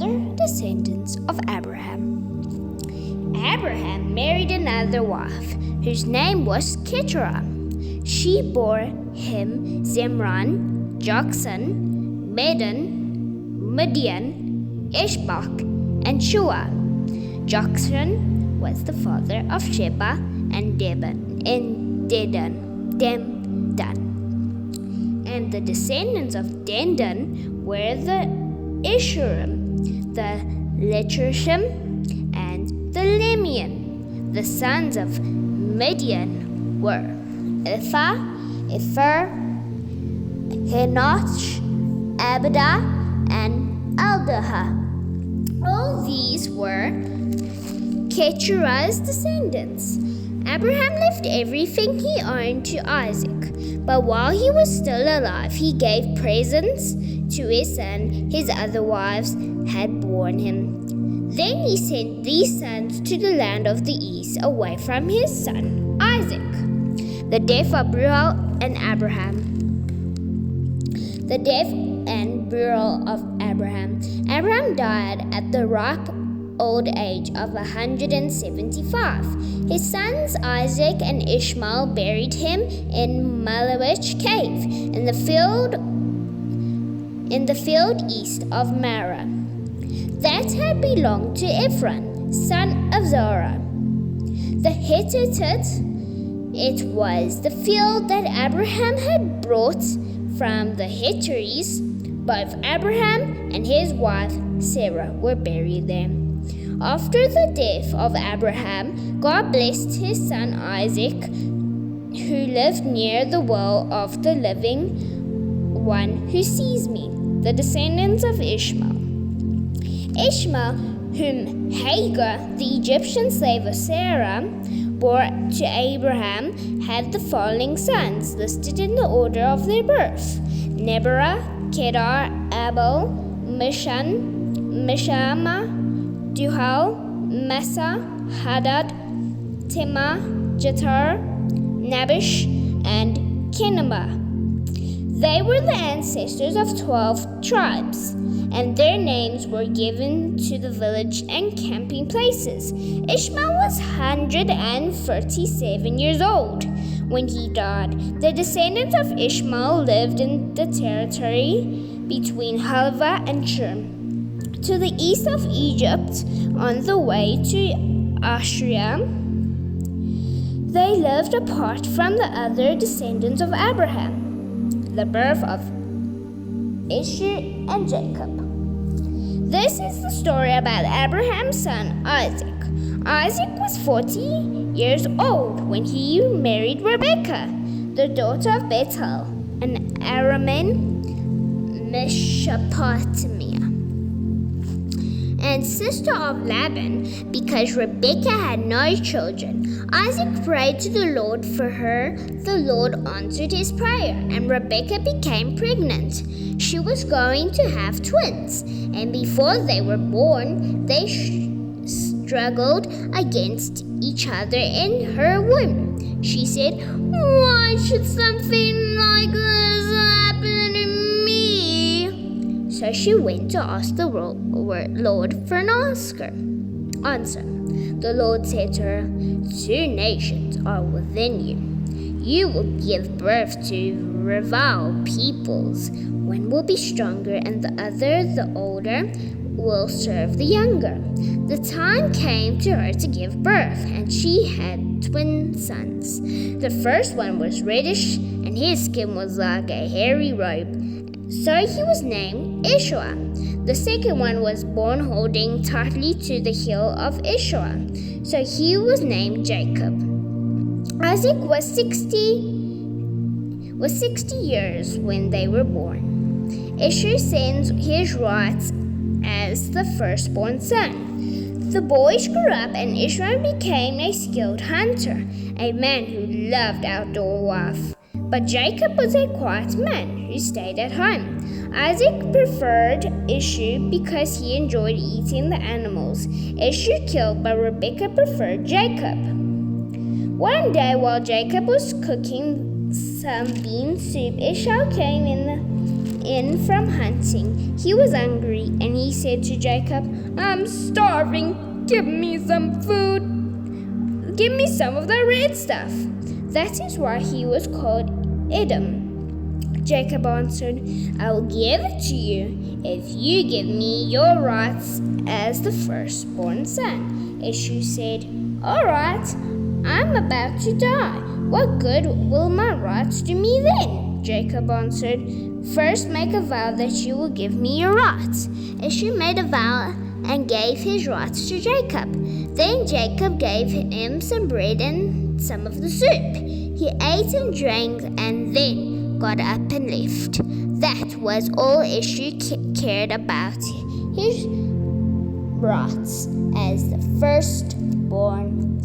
other descendants of Abraham. Abraham married another wife, whose name was Keturah. She bore him Zimran, Joksan, Medan, Midian, Ishbak, and Shua. Joksan was the father of Sheba and Dedan. And the descendants of Dedan were the Ishurim, the Letushim, and the Lemean. The sons of Midian were Ephah, Henoch, Abidah, and Eldaah. All these were Keturah's descendants. Abraham left everything he owned to Isaac, but while he was still alive, he gave presents to his son his other wives had borne him. Then he sent these sons to the land of the east, away from his son Isaac. The death of Beulah and Abraham. The death and burial of Abraham. Abraham died at the ripe old age of 175. His sons Isaac and Ishmael buried him in Malawich cave in the field east of Marah. That had belonged to Ephron, son of Zorah, the Hittite. It was the field that Abraham had brought from the Hittites. Both Abraham and his wife Sarah were buried there. After the death of Abraham, God blessed his son Isaac, who lived near the well of the living one who sees me, the descendants of Ishmael. Ishmael, whom Hagar, the Egyptian slave of Sarah, bore to Abraham, had the following sons, listed in the order of their birth: Neberah, Kedar, Abel, Mishama, Duhal, Massa, Hadad, Tema, Jetur, Nabish, and Kenema. They were the ancestors of 12 tribes, and their names were given to the village and camping places. Ishmael was 137 years old when he died. The descendants of Ishmael lived in the territory between Halva and Shur, to the east of Egypt, on the way to Assyria. They lived apart from the other descendants of Abraham. The birth of Esau and Jacob. This is the story about Abraham's son Isaac. Isaac was 40 years old when he married Rebekah, the daughter of Bethuel, an Aramean Mesopotamia, and sister of Laban. Because Rebekah had no children, Isaac prayed to the Lord for her. The Lord answered his prayer, and Rebekah became pregnant. She was going to have twins, and before they were born, they struggled against each other in her womb. She said, "Why should something like this happen to me?" So she went to ask the Lord for an answer. The Lord said to her, "Two nations are within you. You will give birth to rival peoples. One will be stronger, and the other, the older, will serve the younger." The time came to her to give birth, and she had twin sons. The first one was reddish, and his skin was like a hairy robe, so he was named Ishua. The second one was born holding tightly to the heel of Ishua, so he was named Jacob. Isaac was 60 years when they were born. Esau sends his rights as the firstborn son. The boys grew up, and Israel became a skilled hunter, a man who loved outdoor life. But Jacob was a quiet man who stayed at home. Isaac preferred Esau because he enjoyed eating the animals Esau killed, but Rebekah preferred Jacob. One day, while Jacob was cooking some bean soup, Esau came in from hunting. He was hungry, and he said to Jacob, "I'm starving. Give me some food. Give me some of the red stuff." That is why he was called Edom. Jacob answered, "I will give it to you if you give me your rights as the firstborn son." Esau said, "All right, I'm about to die. What good will my rights do me then?" Jacob answered, "First make a vow that you will give me your rights." Esau made a vow and gave his rights to Jacob. Then Jacob gave him some bread and some of the soup. He ate and drank and then got up and left. That was all Esau cared about, his rights as the firstborn